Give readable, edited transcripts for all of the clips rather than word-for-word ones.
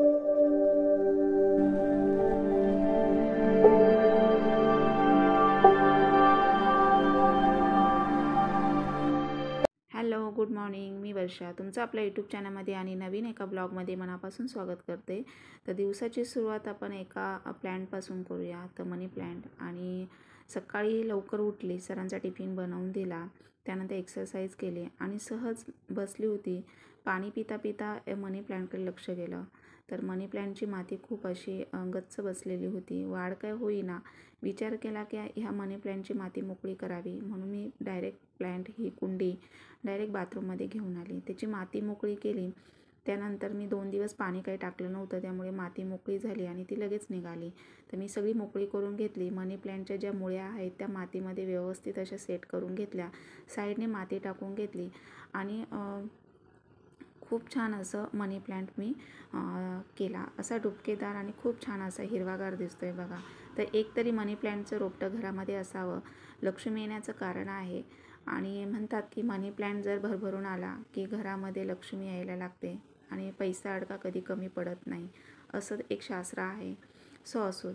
Hello, good morning. मी वर्षा तुमचं आपल्या यूट्यूब चॅनलमध्ये आणि नवीन एका ब्लॉगमध्ये मनापासून स्वागत करते. तर दिवसाची सुरुवात आपण एका प्लॅन्टपासून करूया. तर मनी प्लॅन्ट. आणि सकाळी लवकर उठली, सरांचा टिफिन बनवून दिला, त्यानंतर एक्सरसाइज केली आणि सहज बसली होती. पाणी पिता पिता मनी प्लॅन्टकडे लक्ष गेलं. तर मनी प्लॅन्टची माती खूप अशी गच्च बसलेली होती. वाढ काय होईना. विचार केला की ह्या मनी प्लॅन्टची माती मोकळी करावी, म्हणून मी डायरेक्ट प्लॅन्ट ही कुंडी डायरेक्ट बाथरूममध्ये घेऊन आली. त्याची माती मोकळी केली. त्यानंतर मी 2 दिवस पाणी काही टाकलं नव्हतं, त्यामुळे माती मोकळी झाली आणि ती लगेच निघाली. तर मी सगळी मोकळी करून घेतली. मनी प्लॅन्टच्या ज्या मुळ्या आहेत त्या मातीमध्ये व्यवस्थित अशा सेट करून घेतल्या. साईडने माती टाकून घेतली आणि खूप छान असं मनी प्लॅन्ट मी केला. असा डुबकेदार आणि खूप छान असा हिरवागार दिसतोय बघा. तर एक तरी मनी प्लॅन्टचं रोपटं घरामध्ये असावं. लक्ष्मी येण्याचं कारण आहे. आणि म्हणतात की मनी प्लॅन्ट जर भरभरून आला की घरामध्ये लक्ष्मी यायला लागते आणि पैसा अडका कधी कमी पडत नाही, असं एक शास्त्र आहे. सो असो.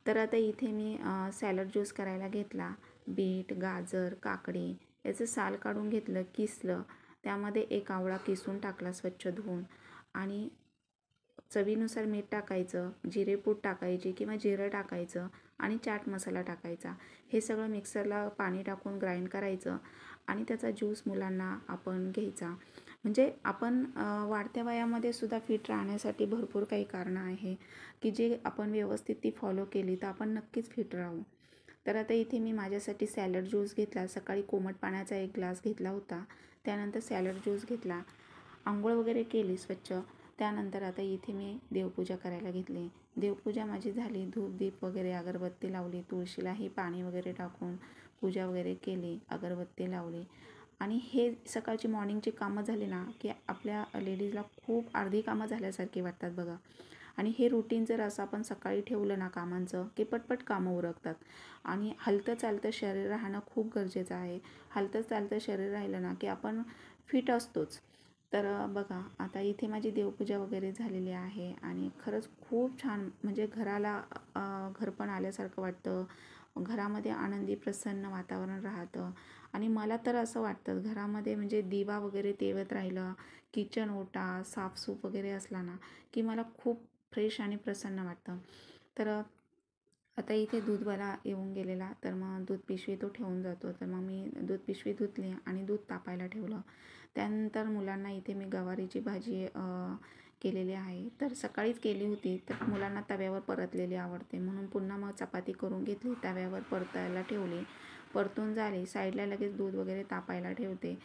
तर आता इथे मी सॅलड ज्यूस करायला घेतला. बीट, गाजर, काकडी याचं साल काढून घेतलं, किसलं. त्यामध्ये एक आवळा किसून टाकला स्वच्छ धुवून आणि चवीनुसार मीठ टाकायचं, जिरेपूड टाकायची किंवा जिरं टाकायचं आणि चाट मसाला टाकायचा. हे सगळं मिक्सरला पाणी टाकून ग्राइंड करायचं आणि त्याचा ज्यूस मुलांना आपण घ्यायचा. म्हणजे आपण वाढत्या वयामध्ये सुद्धा फिट राहण्यासाठी भरपूर काही कारणं आहे की जे आपण व्यवस्थित ती फॉलो केली तर आपण नक्कीच फिट राहू. तर आता इथे मी माझ्यासाठी सॅलड ज्यूस घेतला. सकाळी कोमट पाण्याचा 1 ग्लास घेतला होता. त्यानंतर सॅलड ज्यूस घेतला. अंघोळ वगैरे केली स्वच्छ. त्यानंतर आता इथे मी देवपूजा करायला घेतली. देवपूजा माझी झाली. धूप दीप वगैरे अगरबत्ती लावली. तुळशीलाही पाणी वगैरे टाकून पूजा वगैरे केली, अगरबत्ती लावली. आणि हे सकाळची मॉर्निंगची कामं झाली ना की आपल्या लेडीजला खूप अर्धी कामं झाल्यासारखी वाटतात बघा. आणि हे रुटीन जर असं आपण सकाळी ठेवलं ना कामांचं की पटपट कामं उरकतात. आणि हलतं चालतं शरीर राहणं खूप गरजेचं आहे. हलतं चालतं शरीर राहिलं ना की आपण फिट असतोच. तर बघा आता इथे माझी देवपूजा वगैरे झालेली आहे आणि खरंच खूप छान, म्हणजे घराला घरपण आल्यासारखं वाटतं. घरामध्ये आनंदी प्रसन्न वातावरण राहतं. आणि मला तर असं वाटतं घरामध्ये म्हणजे दिवा वगैरे तेवत राहिलं, किचन ओटा साफसूफ वगैरे असला ना की मला खूप फ्रेश आणि प्रसन्न वाटतं. तर आता इथे दूधवाला येऊन गेलेला, तर मग दूध पिशवी तो ठेवून जातो. तर मग मी दूध पिशवी धुतली आणि दूध तापायला ठेवलं. त्यानंतर मुलांना इथे मी गवारीची भाजी केलेली आहे. तर सकाळीच केली होती, तर मुलांना तव्यावर परतलेली आवडते म्हणून पुन्हा मग चपाती करून घेतली, तव्यावर परतायला ठेवली. परतून झाली, साईडला लगेच दूध वगैरे तापायला ठेवते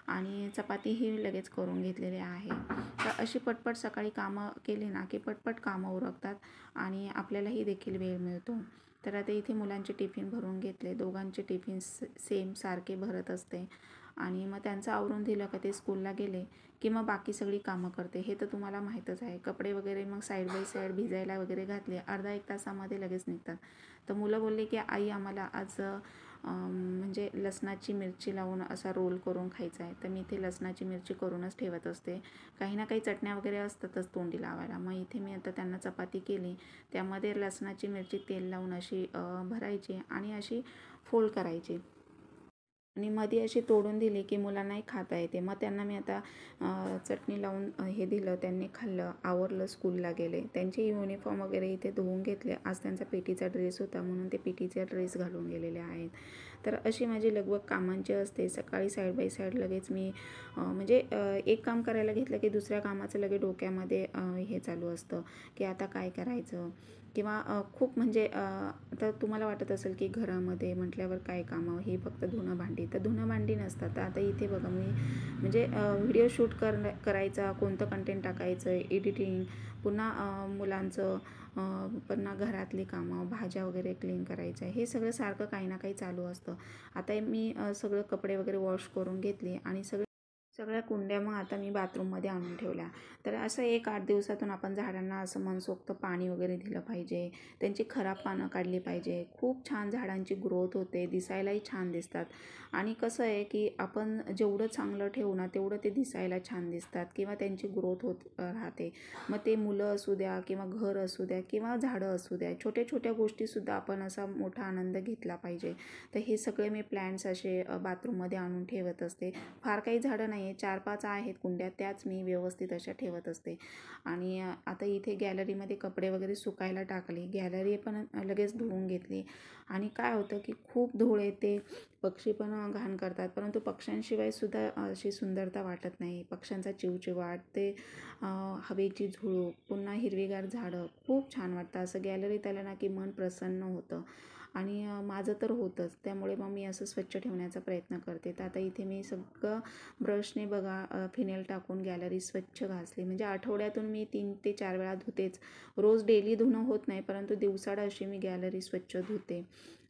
आणि चपातीही लगेच करून घेतलेली आहे. तर अशी पटपट सकाळी कामं केली ना की पटपट कामं उरकतात आणि आपल्यालाही देखील वेळ मिळतो. तर आता इथे मुलांचे टिफिन भरून घेतले. दोघांचे टिफिन सेम सारखे भरत असते आणि मग त्यांचं आवरून दिलं का ते स्कूलला गेले की मग बाकी सगळी कामं करते. हे तर तुम्हाला माहीतच आहे. कपडे वगैरे मग साईड बाय साईड भिजायला वगैरे घातले, अर्धा 1 तासामध्ये लगेच निघतात. तर मुलं बोलले की आई आम्हाला आज म्हणजे लसणाची मिरची लावून असा रोल करून खायचा आहे. तर मी इथे लसणाची मिरची करूनच ठेवत असते. काही ना काही चटण्या वगैरे असतातच तोंडी लावायला. मग इथे मी आता त्यांना चपाती केली, त्यामध्ये लसणाची मिरची तेल लावून अशी भरायची आणि अशी फोल्ड करायची आणि मध्ये अशी तोडून दिली की मुलांनाही खाता येते. मग त्यांना मी आता चटणी लावून हे दिलं, त्यांनी खाल्लं, आवरलं, स्कूलला गेले. त्यांचे युनिफॉर्म वगैरे इथे धुवून घेतले. आज त्यांचा पीटीचा ड्रेस होता म्हणून ते पीटीचे ड्रेस घालून गेलेले आहेत. तर अशी माझी लगबग कामांची असते. सकाळी साईड बाय साईड लगेच मी म्हणजे एक काम करायला घेतलं की दुसऱ्या कामाचं लगेच डोक्यामध्ये हे चालू असतं की आता काय करायचं. किंवा खूप म्हणजे आता तुम्हाला वाटत असेल की घरामध्ये म्हटल्यावर काय कामं, ही फक्त धुणं भांडी, तर धुणं भांडी नसतात. तर आता इथे बघा मी म्हणजे व्हिडिओ शूट करायचा, कोणतं कंटेंट टाकायचं, एडिटिंग, पुन्हा मुलांचं, पुन्हा घरातली कामं, भाज्या वगैरे क्लीन करायचं, हे सगळं सारखं काही ना काही चालू असतं. आता मी सगळं कपडे वगैरे वॉश करून घेतले आणि सगळे सगळ्या कुंड्या मग आता मी बाथरूममध्ये आणून ठेवल्या. तर असं 1-8 दिवसातून आपण झाडांना असं मनसोक्त पाणी वगैरे दिलं पाहिजे. त्यांची खराब पानं काढली पाहिजे. खूप छान झाडांची ग्रोथ होते, दिसायलाही छान दिसतात. आणि कसं आहे की आपण जेवढं चांगलं ठेवू ना तेवढं ते दिसायला छान दिसतात किंवा त्यांची ग्रोथ होत राहते. मग ते मुलं असू द्या किंवा घर असू द्या किंवा झाडं असू द्या, छोट्या छोट्या गोष्टीसुद्धा आपण असा मोठा आनंद घेतला पाहिजे. तर हे सगळे मी प्लॅन्ट्स असे बाथरूममध्ये आणून ठेवत असते. फार काही झाडं नाही आहे, 4-5 आहेत कुंड्या, त्याच मी व्यवस्थित अशा ठेवत असते. आणि आता इथे गॅलरीमध्ये कपडे वगैरे सुकायला टाकले. गॅलरी पण लगेच धुवून घेतली. आणि काय होतं की खूप धूळ येते, पक्षी पण घाण करतात, परंतु पक्ष्यांशिवाय सुद्धा अशी सुंदरता वाटत नाही. पक्ष्यांचा चिवचिवाट, ते हवेची झुळूक, पुन्हा हिरवीगार झाडं, खूप छान वाटतं. असं गॅलरीत आलं ना की मन प्रसन्न होतं. आणि माझं तर होतंच. त्यामुळे मग मी असं स्वच्छ ठेवण्याचा प्रयत्न करते. तर आता इथे मी सगळं ब्रशने बघा फिनेल टाकून गॅलरी स्वच्छ घासली. म्हणजे आठवड्यातून मी 3 ते 4 वेळा धुतेच. रोज डेली धुणं होत नाही, परंतु दिवसाड अशी मी गॅलरी स्वच्छ धुते.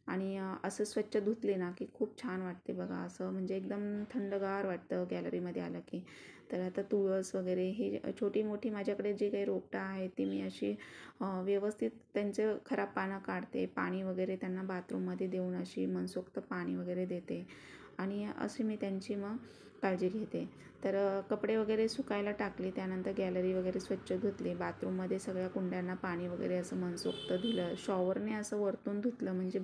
आणि असं स्वच्छ धुतले ना की खूप छान वाटते बघा. असं म्हणजे एकदम थंडगार वाटतं गॅलरीमध्ये आलं की. तर आता तुळस वगैरे हे छोटी मोठी माझ्याकडे जी काही रोपटं आहेत ती मी अशी व्यवस्थित त्यांचे खराब पानं काढते. पाणी वगैरे त्यांना बाथरूममध्ये देऊन अशी मनसोक्त पाणी वगैरे देते. आणि अशी मी त्यांची मग काळजी घेते. तर कपडे वगैरे सुकायला टाकले, त्यानंतर गॅलरी वगैरे स्वच्छ धुतली. बाथरूममध्ये सगळ्या कुंड्यांना पाणी वगैरे असं मनसोक्त दिलं. शॉवरने असं वरतून धुतलं म्हणजे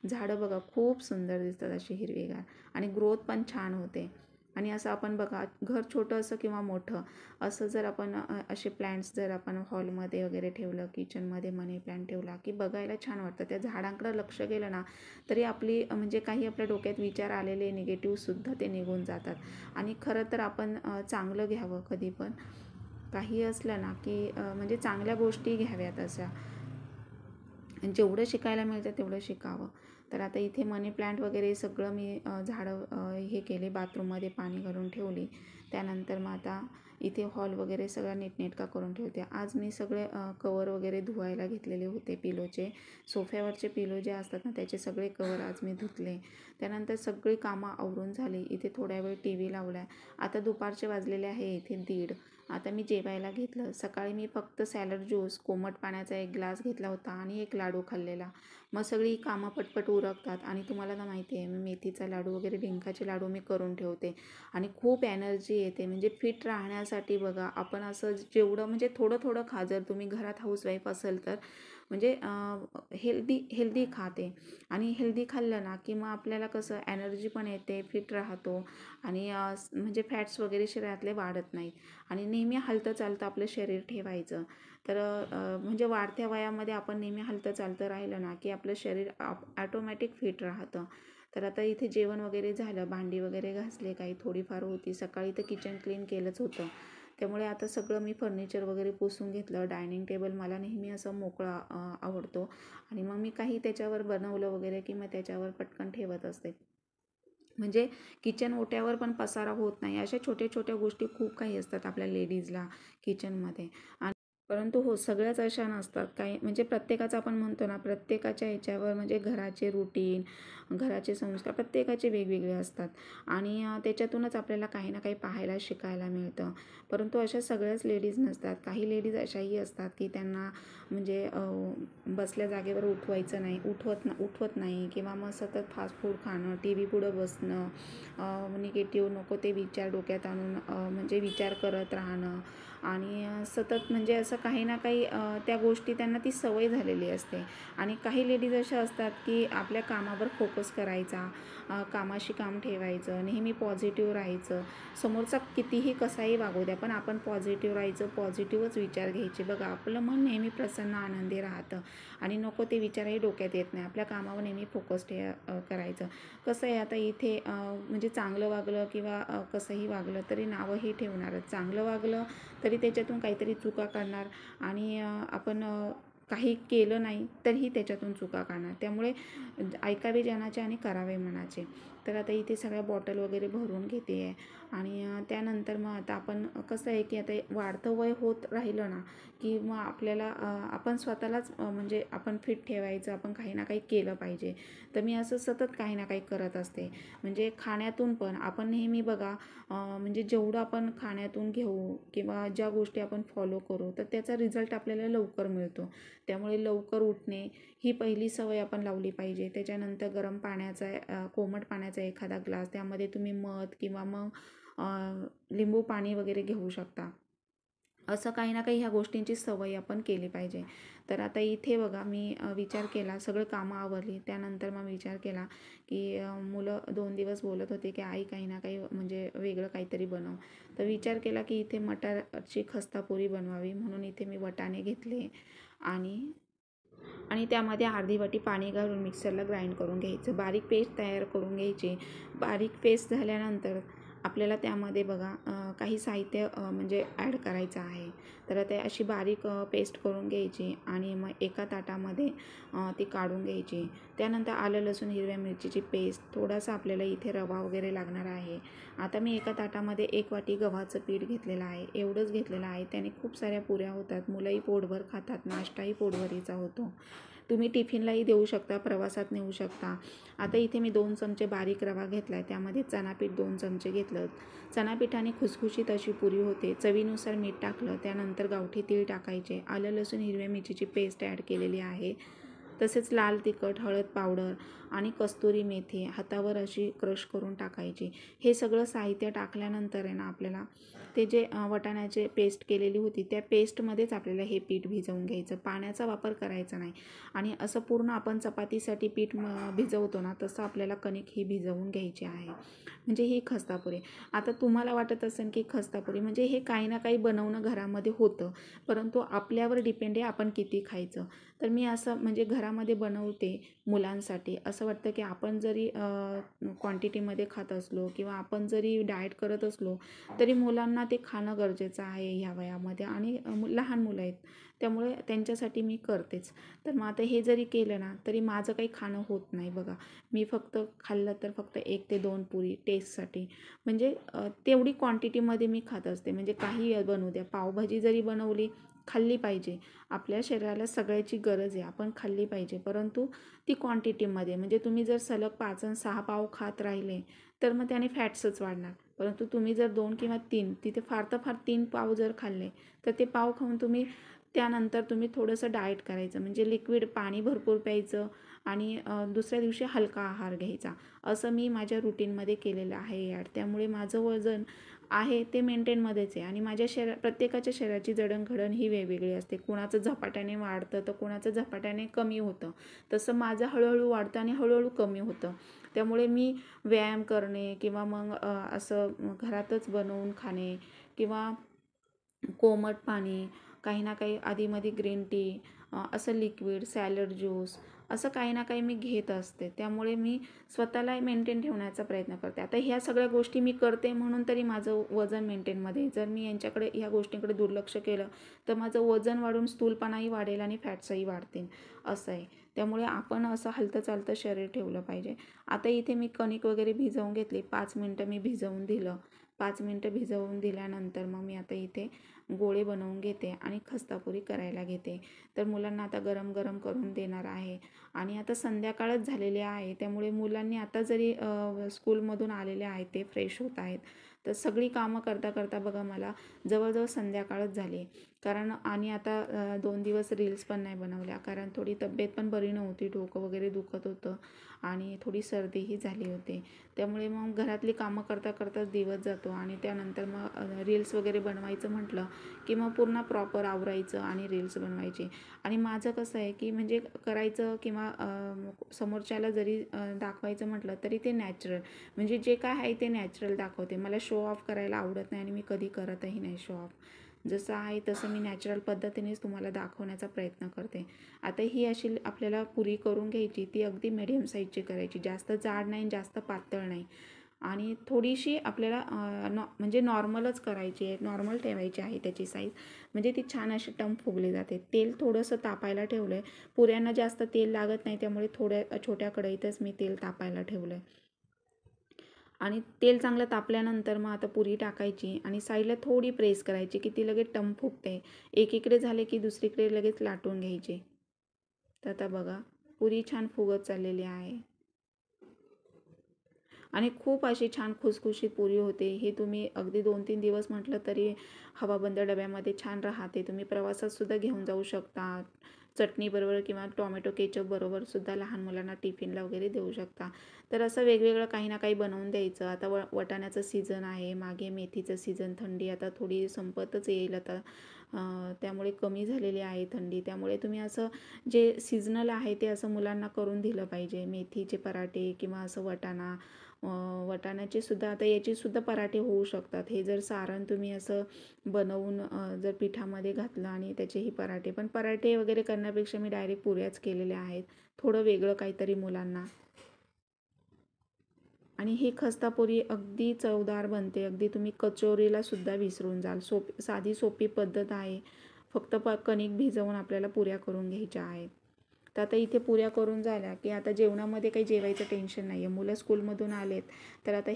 झाडं बघा खूप सुंदर दिसतात अशी हिरवीगार. आणि ग्रोथ पण छान होते. आणि असं आपण बघा, घर छोटं असं किंवा मोठं असं जर आपण असे प्लॅन्ट्स जर आपण हॉलमध्ये वगैरे ठेवलं, किचनमध्ये मनी प्लॅन्ट ठेवला की बघायला छान वाटतं. त्या झाडांकडे लक्ष गेलं ना तरी आपली म्हणजे काही आपल्या डोक्यात विचार आलेले निगेटिव्हसुद्धा ते निघून जातात. आणि खरं तर आपण चांगलं घ्यावं कधी पण. काही असलं ना की म्हणजे चांगल्या गोष्टी घ्याव्यात अशा. जेवढं शिकायला मिळतं तेवढं शिकावं. तर आता इथे मनी प्लॅन्ट वगैरे सगळं मी झाडं हे केले, बाथरूममध्ये पाणी घालून ठेवली. त्यानंतर मग आता इथे हॉल वगैरे सगळा नीटनेटका करून ठेवते. आज मी सगळे कवर वगैरे धुवायला घेतलेले होते पिलोचे. सोफ्यावरचे पिलो जे असतात ना त्याचे सगळे कवर आज मी धुतले. त्यानंतर सगळी कामं आवरून झाली. इथे थोड्या वेळ टी व्ही लावला. आता दुपारचे वाजलेले आहे इथे 1:30. आता मी जेवायला घेतलं. सकाळी मी फक्त सॅलड ज्यूस, कोमट पाण्याचा 1 ग्लास घेतला होता आणि 1 लाडू खाल्लेला. मग सगळी कामं पटपट उरकतात. आणि तुम्हाला तर माहिती आहे मेथीचा लाडू वगैरे, डिंकाचे लाडू मी करून ठेवते. आणि खूप एनर्जी येते. म्हणजे फिट राहण्यासाठी बघा आपण असं जेवढं म्हणजे थोडं थोडं खा. जर तुम्ही घरात हाऊसवाईफ असेल तर म्हणजे हेल्दी खाते. आणि हेल्दी खाल्लं ना की मग आपल्याला कसं एनर्जी पण येते, फिट राहतो. आणि म्हणजे फॅट्स वगैरे शरीरातले वाढत नाहीत. आणि नेहमी हलतं चालतं आपलं शरीर ठेवायचं. तर म्हणजे वाढत्या वयामध्ये आपण नेहमी हलतं चालतं राहिलं ना की आपलं शरीर ॲटोमॅटिक फिट राहतं. तर आता इथे जेवण वगैरे झालं, भांडी वगैरे घासले, काही थोडीफार होती. सकाळी तर किचन क्लीन केलंच होतं. त्यामुळे आता सगळं मी फर्निचर वगैरे पुसून घेतलं. डायनिंग टेबल मला नेहमी असं मोकळा आवडतो. आणि मग मी काही त्याच्यावर बनवलं वगैरे की मग त्याच्यावर पटकन ठेवत असते. म्हणजे किचन ओट्यावर पण पसारा होत नाही. अशा छोट्या छोट्या गोष्टी खूप काही असतात आपल्या लेडीजला किचनमध्ये. परंतु हो, सगळ्याच अशा नसतात. काही म्हणजे प्रत्येकाचं आपण म्हणतो ना, प्रत्येकाच्या ह्याच्यावर म्हणजे घराचे रूटीन, घराचे संस्कार प्रत्येकाचे वेगवेगळे असतात. आणि त्याच्यातूनच आपल्याला काही ना काही पाहायला शिकायला मिळतं. परंतु अशा सगळ्याच लेडीज नसतात. काही लेडीज अशाही असतात की त्यांना म्हणजे बसल्या जागेवर उठवत नाही किंवा मग सतत फास्ट फूड खाणं, टी व्ही पुढं बसणं, निगेटिव्ह नको ते विचार डोक्यात आणून म्हणजे विचार करत राहणं. आणि सतत म्हणजे असं काही ना काही त्या गोष्टी त्यांना ती सवय झालेली असते. आणि काही लेडीज अशा असतात की आपल्या कामावर फोकस करायचा, कामाशी काम ठेवायचं, नेहमी पॉझिटिव्ह राहायचं. समोरचा कितीही कसाही वागू द्या, पण आपण पॉझिटिव्ह राहायचं, पॉझिटिव्हच विचार घ्यायचे. बघा आपलं मन नेहमी प्रसन्न आनंदी राहतं. आणि नको ते विचारही डोक्यात येत नाही. आपल्या कामावर नेहमी फोकस करायचं. कसं आहे आता इथे म्हणजे चांगलं वागलं किंवा कसंही वागलं तरी नावंही ठेवणारच. चांगलं वागलं तरी त्याच्यातून काहीतरी चुका काढणार. आणि आपण काही केलं नाही तरीही त्याच्यातून चुका काढणार. त्यामुळे ऐकावे जनाचे आणि करावे मनाचे. तर आता इथे सगळ्या बॉटल वगैरे भरून घेते आहे. आणि त्यानंतर मग आता आपण कसं आहे की आता वाढतं वय होत राहिलं ना की मग आपल्याला आपण स्वतःलाच म्हणजे आपण फिट ठेवायचं, आपण काही ना काही केलं पाहिजे. तर मी असं सतत काही ना काही करत असते. म्हणजे खाण्यातून पण आपण नेहमी बघा म्हणजे जेवढं आपण खाण्यातून घेऊ किंवा ज्या गोष्टी आपण फॉलो करू तर त्याचा रिझल्ट आपल्याला लवकर मिळतो. त्यामुळे लवकर उठणे ही पहिली सवय आपण लावली पाहिजे. त्याच्यानंतर गरम पाण्याचा कोमट पाण्याचा एखादा ग्लास, त्यामध्ये तुम्ही मध किंवा मग लिंबू पाणी वगैरे घेऊ शकता. असं काही ना काही ह्या गोष्टींची सवय आपण केली पाहिजे. तर आता इथे बघा मी विचार केला, सगळं कामं आवरली. त्यानंतर मग विचार केला की मुलं 2 दिवस बोलत होते की आई काही ना काही म्हणजे वेगळं काहीतरी बनव. तर विचार केला की इथे मटारची खस्ता पुरी बनवावी, म्हणून इथे मी वाटाणे घेतले आणि आणि त्यामध्ये अर्धी वाटी पाणी घालून मिक्सरला ग्राइंड करून घ्यायचं. बारीक पेस्ट तयार करून घ्यायची. बारीक पेस्ट झाल्यानंतर आपल्याला त्यामध्ये बघा काही साहित्य म्हणजे ॲड करायचं आहे. तर ते अशी बारीक पेस्ट करून घ्यायची आणि मग एका ताटामध्ये ती काढून घ्यायची. त्यानंतर आलं लसूण हिरव्या मिरचीची पेस्ट, थोडासा आपल्याला इथे रवा वगैरे लागणार आहे. आता मी एका ताटामध्ये 1 वाटी गव्हाचं पीठ घेतलेलं आहे. एवढंच घेतलेलं आहे. त्याने खूप साऱ्या पुऱ्या होतात. मुलंही पोटभर खातात, नाश्ताही पोटभरीचा होतो. तुम्ही टिफिनलाही देऊ शकता, प्रवासात नेऊ शकता. आता इथे मी 2 चमचे बारीक रवा घेतला आहे. त्यामध्ये चणापीठ 2 चमचे घेतलं. चणापिठाने खुसखुशीत अशी पुरी होते. चवीनुसार मीठ टाकलं. त्यानंतर गावठी तीळ टाकायचे. आलं लसूण हिरव्या मिरचीची पेस्ट ॲड केलेली आहे. तसेच लाल तिखट, हळद पावडर आणि कस्तुरी मेथी हातावर अशी क्रश करून टाकायची. हे सगळं साहित्य टाकल्यानंतर आहे ना आपल्याला ते जे वाटाण्याचे पेस्ट केलेली होती त्या पेस्टमध्येच आपल्याला हे पीठ भिजवून घ्यायचं. पाण्याचा वापर करायचा नाही. आणि असं पूर्ण आपण चपातीसाठी पीठ भिजवतो ना तसं आपल्याला कणिक ही भिजवून घ्यायची आहे. म्हणजे ही खस्तापुरी. आता तुम्हाला वाटत असेल की खस्तापुरी म्हणजे हे काही ना काही बनवणं घरामध्ये होतं, परंतु आपल्यावर डिपेंड आहे आपण किती खायचं. तर मी असं म्हणजे घरामध्ये बनवते मुलांसाठी. असं वाटतं की आपण जरी क्वांटिटीमध्ये खात असलो किंवा आपण जरी डाएट करत असलो तरी मुलांना ते खाणं गरजेचं आहे ह्या वयामध्ये. आणि लहान मुलं आहेत त्यामुळे त्यांच्यासाठी मी करतेच. तर मग आता हे जरी केलं ना तरी माझं काही खाणं होत नाही बघा. मी फक्त खाल्लं तर फक्त 1 ते 2 पुरी टेस्टसाठी. म्हणजे तेवढी क्वांटिटीमध्ये मी खात असते. म्हणजे काही बनवू द्या, पावभाजी जरी बनवली खाल्ली पाहिजे. आपल्या शरीराला सगळ्याची गरज आहे, आपण खाल्ली पाहिजे, परंतु ती क्वांटिटीमध्ये. म्हणजे तुम्ही जर सलग 5 आणि 6 पाव खात राहिले तर मग त्याने फॅट्सच वाढणार. परंतु तुम्ही जर 2 किंवा 3, तिथे फार तर फार 3 पाव जर खाल्ले तर ते पाव खाऊन तुम्ही त्यानंतर तुम्ही थोडंसं डाएट करायचं. म्हणजे लिक्विड पाणी भरपूर प्यायचं आणि दुसऱ्या दिवशी हलका आहार घ्यायचा. असं मी माझ्या रुटीनमध्ये केलेलं आहे ॲड. त्यामुळे माझं वजन आहे ते मेंटेनमध्येच आहे. आणि माझ्या प्रत्येकाच्या शरीराची जडणघडण ही वेगवेगळी असते. कुणाचं झपाट्याने वाढतं तर कुणाचं झपाट्याने कमी होतं. तसं माझं हळूहळू वाढतं आणि हळूहळू कमी होतं. त्यामुळे मी व्यायाम करणे किंवा मग असं घरातच बनवून खाणे किंवा कोमट पाणी, काही ना काही आधीमध्ये ग्रीन टी, असं लिक्विड, सॅलड ज्यूस असं काही ना काही मी घेत असते. त्यामुळे मी स्वतःला मेंटेन ठेवण्याचा प्रयत्न करते. आता ह्या सगळ्या गोष्टी मी करते म्हणून तरी माझं वजन मेंटेनमध्ये आहे. जर मी यांच्याकडे ह्या गोष्टींकडे दुर्लक्ष केलं तर माझं वजन वाढून स्थूलपणाही वाढेल आणि फॅट्सही वाढतील, असं आहे. त्यामुळे आपण असं हलतं चालतं शरीर ठेवलं पाहिजे. आता इथे मी कणिक वगैरे भिजवून घेतली. 5 मिनटं मी भिजवून दिलं. 5 मिनटं भिजवून दिल्यानंतर मग मी आता इथे गोळे बनवून घेते आणि खस्तापुरी करायला घेते. तर मुलांना आता गरम गरम करून देणार आहे. आणि आता संध्याकाळच झालेली आहे त्यामुळे मुलांनी आता जरी स्कूलमधून आलेले आहेत ते फ्रेश होत आहेत. तर सगळी कामं करता करता बघा मला जवळजवळ संध्याकाळच झाली. कारण आणि आता 2 दिवस रील्स पण नाही बनवल्या कारण थोडी तब्येत पण बरी नव्हती. डोकं वगैरे दुखत होतं आणि थोडी सर्दीही झाली होती. त्यामुळे मग घरातली कामं करता करताच दिवस जातो. आणि त्यानंतर मग रील्स वगैरे बनवायचं म्हटलं की मग पूर्ण प्रॉपर आवरायचं आणि रील्स बनवायची. आणि माझं कसं आहे की म्हणजे करायचं किंवा समोरच्याला जरी दाखवायचं म्हटलं तरी ते नॅचरल, म्हणजे जे काय आहे ते नॅचरल दाखवते. मला शो ऑफ करायला आवडत नाही आणि मी कधी करतही नाही शो ऑफ. जसं आहे तसं मी नॅचरल पद्धतीनेच तुम्हाला दाखवण्याचा प्रयत्न करते. आता ही अशी आपल्याला पुरी करून घ्यायची. ती अगदी मिडियम साईजची करायची, जास्त जाड नाही जास्त पातळ नाही. आणि थोडीशी आपल्याला म्हणजे नॉर्मलच करायची आहे, नॉर्मल ठेवायची आहे त्याची साईज. म्हणजे ती छान अशी टम्प फुगली जाते. तेल थोडंसं तापायला ठेवलं आहे. पुऱ्यांना जास्त तेल लागत नाही त्यामुळे थोड्या छोट्या कढईतच मी तेल तापायला ठेवलं आहे. आणि तेल चांगलं तापल्यानंतर मग आता पुरी टाकायची आणि साईडला थोडी प्रेस करायची की ती लगेच टम फुगते. एकीकडे झाले की दुसरीकडे लगेच लाटून घ्यायचे. तर आता बघा पुरी छान फुगत चाललेली आहे आणि खूप अशी छान खुसखुशीत पुरी होते. हे तुम्ही अगदी 2-3 दिवस म्हटलं तरी हवाबंद डब्यामध्ये छान राहते. तुम्ही प्रवासातसुद्धा घेऊन जाऊ शकता. चटणीबरोबर किंवा टोमॅटो केचप बरोबर सुद्धा लहान मुलांना टिफिनला वगैरे देऊ शकता. तर असं वेगवेगळं काही ना काही बनवून द्यायचं. आता वाटाण्याचं सीझन आहे, मागे मेथीचं सीझन, थंडी आता थोडी संपतच येईल आता. त्यामुळे कमी झालेली आहे थंडी. त्यामुळे तुम्ही असं जे सीझनल आहे ते असं मुलांना करून दिलं पाहिजे. मेथीचे पराठे किंवा असं वाटाण्याचे सुद्धा आता याचे सुद्धा पराठे होऊ शकतात. हे जर सारण तुम्ही असं बनवून जर पिठामध्ये घातलं आणि त्याचेही पराठे, पण पराठे वगैरे करण्यापेक्षा मी डायरेक्ट पुऱ्याच केलेल्या आहेत. थोडं वेगळं काहीतरी मुलांना. आणि ही खस्ता पुरी अगदी चवदार बनते. अगदी तुम्ही कचोरीला सुद्धा विसरून जाल. साधी सोपी पद्धत आहे. फक्त कणिक भिजवून आपल्याला पुऱ्या करून घ्यायच्या आहेत. तर आता इथे पुऱ्या करून झाल्या की आता जेवणामध्ये काही जेवायचं टेन्शन नाही आहे. मुलं स्कूलमधून आलेत तर आता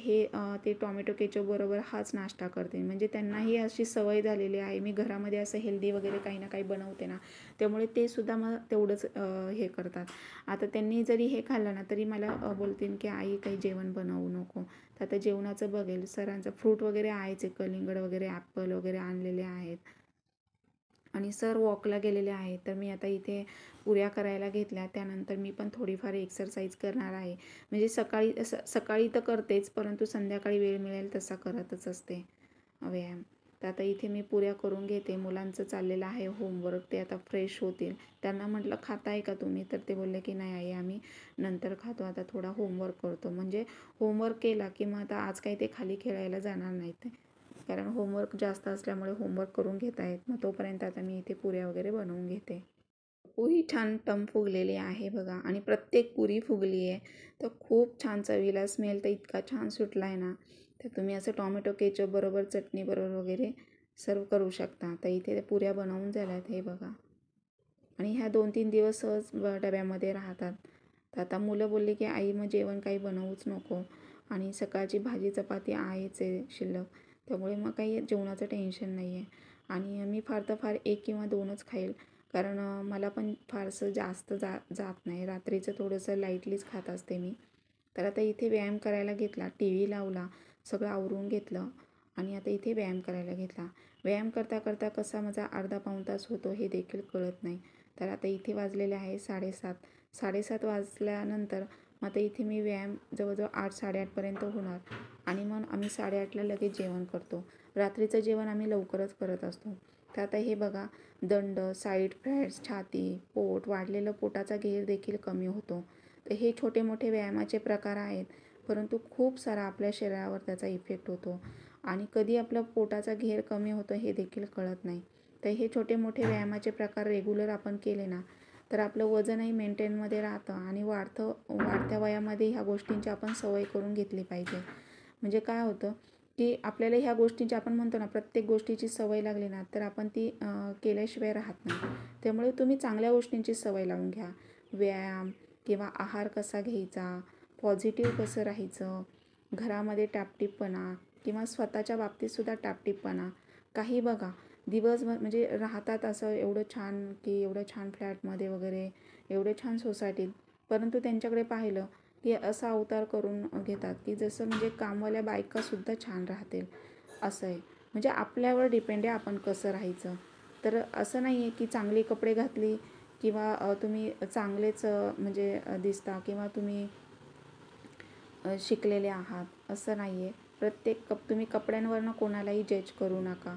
ते टोमॅटो केचप बरोबर हाच नाश्ता करते. म्हणजे त्यांनाही अशी सवय झालेली आहे. मी घरामध्ये असं हेल्दी वगैरे काही ना काही बनवते ना, त्यामुळे ते सुद्धा मग तेवढंच हे करतात. आता त्यांनी जरी हे खाल्लं ना तरी मला बोलतील की आई काही जेवण बनवू नको. तर आता जेवणाचं बघेल. सरांचं फ्रूट वगैरे आहेच आहे. कलिंगड वगैरे, ॲपल वगैरे आणलेले आहेत आणि सर वॉकला गेलेले आहेत. तर मी आता इथे पुऱ्या करायला घेतल्या. त्यानंतर मी पण थोडीफार एक्सरसाइज करणार आहे. म्हणजे सकाळी तर करतेच, परंतु संध्याकाळी वेळ मिळेल तसा करतच असते व्यायाम. तर आता इथे मी पुऱ्या करून घेते. मुलांचं चाललेलं आहे होमवर्क. ते आता फ्रेश होतील. त्यांना म्हटलं खाताय का तुम्ही? तर ते बोलले की नाही आई आम्ही नंतर खातो, आता थोडा होमवर्क करतो. म्हणजे होमवर्क केला की मग आता आज काही ते खाली खेळायला जाणार नाहीत. कारण होमवर्क जास्त असल्यामुळे होमवर्क करून घेत आहेत. मग तोपर्यंत आता मी इथे पुऱ्या वगैरे बनवून घेते. पुरी छान टम फुगलेली आहे बघा आणि प्रत्येक पुरी फुगली आहे. तर खूप छान चवीला स्मेल तर इतका छान सुटला आहे ना. तर तुम्ही असं टोमॅटो केचप बरोबर, चटणी बरोबर वगैरे सर्व करू शकता. तर इथे त्या पुऱ्या बनवून झाल्यात हे बघा. आणि ह्या 2-3 दिवस सहज डब्यामध्ये राहतात. तर आता मुलं बोलली की आई मग जेवण काही बनवूच नको आणि सकाळची भाजी चपाती आहेच आहे शिल्लक. त्यामुळे मग काही जेवणाचं टेन्शन नाही आहे आणि मी फार तर फार 1 किंवा 2च खाईल. कारण मला पण फारसं जास्त जात नाही. रात्रीचं थोडंसं लाईटलीच खात असते मी. तर आता इथे व्यायाम करायला घेतला, टी व्ही लावला, सगळं आवरून घेतलं आणि आता इथे व्यायाम करायला घेतला. व्यायाम करता करता कसा माझा अर्धा पाऊण तास होतो हे देखील कळत नाही. तर आता इथे वाजलेले आहे 7:30. 7:30 वाजल्यानंतर मग आता इथे मी व्यायाम जवळजवळ 8-8:30पर्यंत होणार आणि मग आम्ही 8:30ला लगेच जेवण करतो. रात्रीचं जेवण आम्ही लवकरच करत असतो. तर आता हे बघा दंड, साईड फॅट्स, छाती, पोट, वाढलेलं पोटाचा घेर देखील कमी होतो. तर हे छोटे मोठे व्यायामाचे प्रकार आहेत, परंतु खूप सारा आपल्या शरीरावर त्याचा इफेक्ट होतो आणि कधी आपलं पोटाचा घेर कमी होतो हे देखील कळत नाही. तर हे छोटे मोठे व्यायामाचे प्रकार रेग्युलर आपण केले ना तर आपलं वजनही मेंटेनमध्ये राहतं आणि वाढत्या वयामध्ये ह्या गोष्टींची आपण सवय करून घेतली पाहिजे. म्हणजे काय होतं की आपल्याला ह्या गोष्टींची आपण म्हणतो ना प्रत्येक गोष्टीची सवय लागली ना तर आपण ती केल्याशिवाय राहत नाही. त्यामुळे तुम्ही चांगल्या गोष्टींची सवय लावून घ्या. व्यायाम किंवा आहार कसा घ्यायचा, पॉझिटिव्ह कसं राहायचं, घरामध्ये टापटीपपणा किंवा स्वतःच्या बाबतीतसुद्धा टापटीपपणा. काही बघा दिवसभर म्हणजे राहतात असं एवढं छान की एवढं छान फ्लॅटमध्ये वगैरे, एवढे छान सोसायटीत, परंतु त्यांच्याकडे पाहिलं की असा अवतार करून घेतात की जसं म्हणजे कामवाल्या बायकासुद्धा छान राहतील असं आहे. म्हणजे आपल्यावर डिपेंड आहे आपण कसं राहायचं. तर असं नाही आहे की चांगली कपडे घातली किंवा तुम्ही चांगलेच म्हणजे दिसता किंवा तुम्ही शिकलेले आहात असं नाही आहे. तुम्ही कपड्यांवरनं कोणालाही जज करू नका.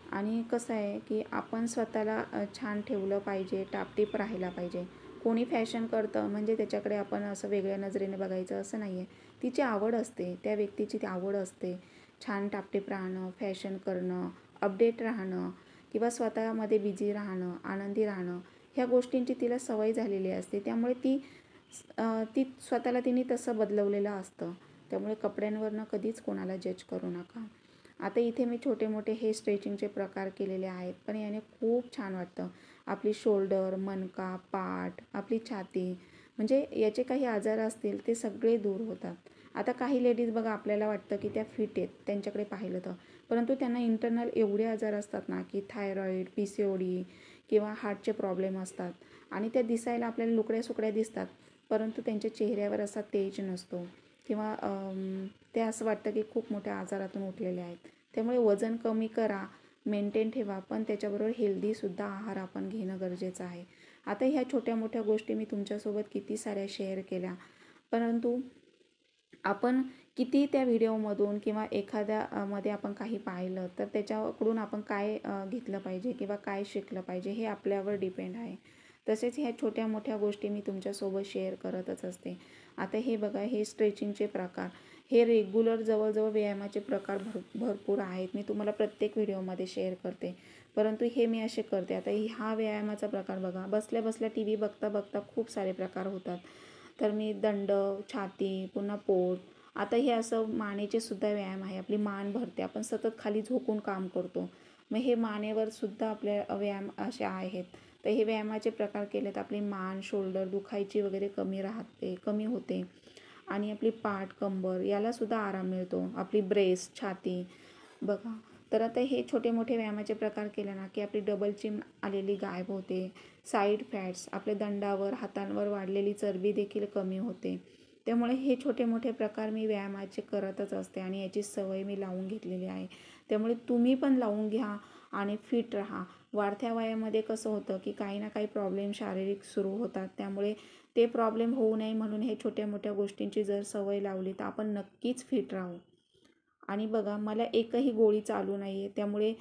आणि कसं आहे की आपण स्वतःला छान ठेवलं पाहिजे, टापटीप राहायला पाहिजे. कोणी फॅशन करतं म्हणजे त्याच्याकडे आपण असं वेगळ्या नजरेने बघायचं असं नाही आहे. तिची आवड असते, त्या व्यक्तीची ती आवड असते. छान टापटीप राहणं, फॅशन करणं, अपडेट राहणं किंवा स्वतःमध्ये बिझी राहणं, आनंदी राहणं, ह्या गोष्टींची तिला सवय झालेली असते. त्यामुळे ती स्वतःला तिने तसं बदलवलेलं असतं. त्यामुळे कपड्यांवरनं कधीच कोणाला जज करू नका. आता इथे मी छोटे मोठे हे स्ट्रेचिंगचे प्रकार केलेले आहेत, पण याने खूप छान वाटतं. आपली शोल्डर, मणका, पाठ, आपली छाती म्हणजे याचे काही आजार असतील ते सगळे दूर होतात. आता काही लेडीज बघा आपल्याला वाटतं की त्या फिट आहेत त्यांच्याकडे पाहिलं तर, परंतु त्यांना इंटरनल एवढे आजार असतात ना की थायरॉईड, PCOD किंवा हार्टचे प्रॉब्लेम असतात आणि त्या दिसायला आपल्याला लुकड्या सुकड्या दिसतात, परंतु त्यांच्या चेहऱ्यावर असा तेज नसतो किंवा ते असं वाटतं की खूप मोठ्या आजारातून उठलेले आहेत. त्यामुळे वजन कमी करा, मेंटेन ठेवा, पण त्याच्याबरोबर हेल्दीसुद्धा आहार आपण घेणं गरजेचं आहे. आता ह्या छोट्या मोठ्या गोष्टी मी तुमच्यासोबत किती साऱ्या शेअर केल्या, परंतु आपण किती त्या व्हिडिओमधून किंवा एखाद्या मध्ये आपण काही पाहिलं तर त्याच्याकडून आपण काय घेतलं पाहिजे किंवा काय शिकलं पाहिजे हे आपल्यावर डिपेंड आहे. तसेच ह्या छोट्या मोठ्या गोष्टी मी तुमच्यासोबत शेअर करतच असते. आता हे बघा, हे स्ट्रेचिंगचे प्रकार, हे रेग्युलर जवळजवळ व्यायामाचे प्रकार भरपूर आहेत. मी तुम्हाला प्रत्येक व्हिडिओमध्ये शेअर करते, परंतु हे मी असे करते. आता हा व्यायामाचा प्रकार बघा, बसल्या बसल्या TV बघता बघता खूप सारे प्रकार होतात. तर मी दंड, छाती, पुन्हा पोट, आता हे असं मानेचे सुद्धा व्यायाम आहे. आपली मान भरते, आपण सतत खाली झोकून काम करतो, मग हे मानेवर सुद्धा आपल्या व्यायाम असे आहेत. तर हे व्यायामाचे प्रकार केले तर आपली मान, शोल्डर दुखायची वगैरे कमी होते आणि आपली पाठ, कंबर यालासुद्धा आराम मिळतो. आपली ब्रेस्ट, छाती बघा. तर आता हे छोटे मोठे व्यायामाचे प्रकार केले ना की आपली डबल चिन आलेली गायब होते. साईड फॅट्स, आपल्या दंडावर, हातांवर वाढलेली चरबी देखील कमी होते. त्यामुळे हे छोटे मोठे प्रकार मी व्यायामाचे करतच असते आणि याची सवय मी लावून घेतलेली आहे. त्यामुळे तुम्ही पण लावून घ्या आणि फिट राहा. वाढत्या वयामध्ये कसं होतं की काही ना काही प्रॉब्लेम शारीरिक सुरू होतात, त्यामुळे ते प्रॉब्लेम होऊ नये म्हणून हे छोट्या मोठ्या गोष्टींची जर सवय लावली तर आपण नक्कीच फिट राहू. आणि बघा, मला एकही गोळी चालू नाही आहे, त्यामुळे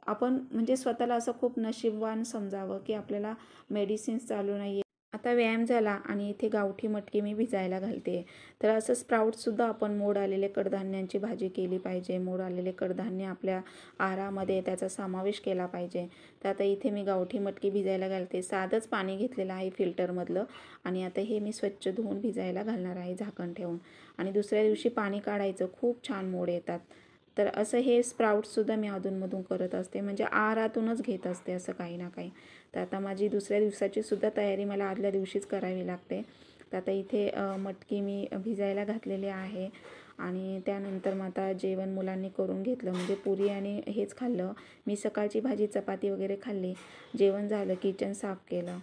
आपण म्हणजे स्वतःला असं खूप नशीबवान समजावं की आपल्याला मेडिसिन्स चालू नाही आहे. आता व्यायाम झाला आणि इथे गावठी मटकी मी भिजायला घालते. तर असं स्प्राउट्ससुद्धा आपण मोड आलेले कडधान्यांची भाजी केली पाहिजे. मोड आलेले कडधान्य आपल्या आहारामध्ये त्याचा समावेश केला पाहिजे. तर आता इथे मी गावठी मटकी भिजायला घालते. साधंच पाणी घेतलेलं आहे फिल्टरमधलं आणि आता हे मी स्वच्छ धुवून भिजायला घालणार आहे झाकण ठेवून आणि दुसऱ्या दिवशी पाणी काढायचं. खूप छान मोड येतात. तर असं हे स्प्राउट्ससुद्धा मी अधूनमधून करत असते, म्हणजे आहारातूनच घेत असते असं काही ना काही. तर आता माझी दुसऱ्या दिवसाची सुद्धा तयारी मला आदल्या दिवशीच करावी लागते. तर आता इथे मटकी मी भिजायला घातलेली आहे आणि त्यानंतर मग आता जेवण मुलांनी करून घेतलं, म्हणजे पुरी आणि हेच खाल्लं. मी सकाळची भाजी चपाती वगैरे खाल्ली. जेवण झालं, किचन साफ केलं.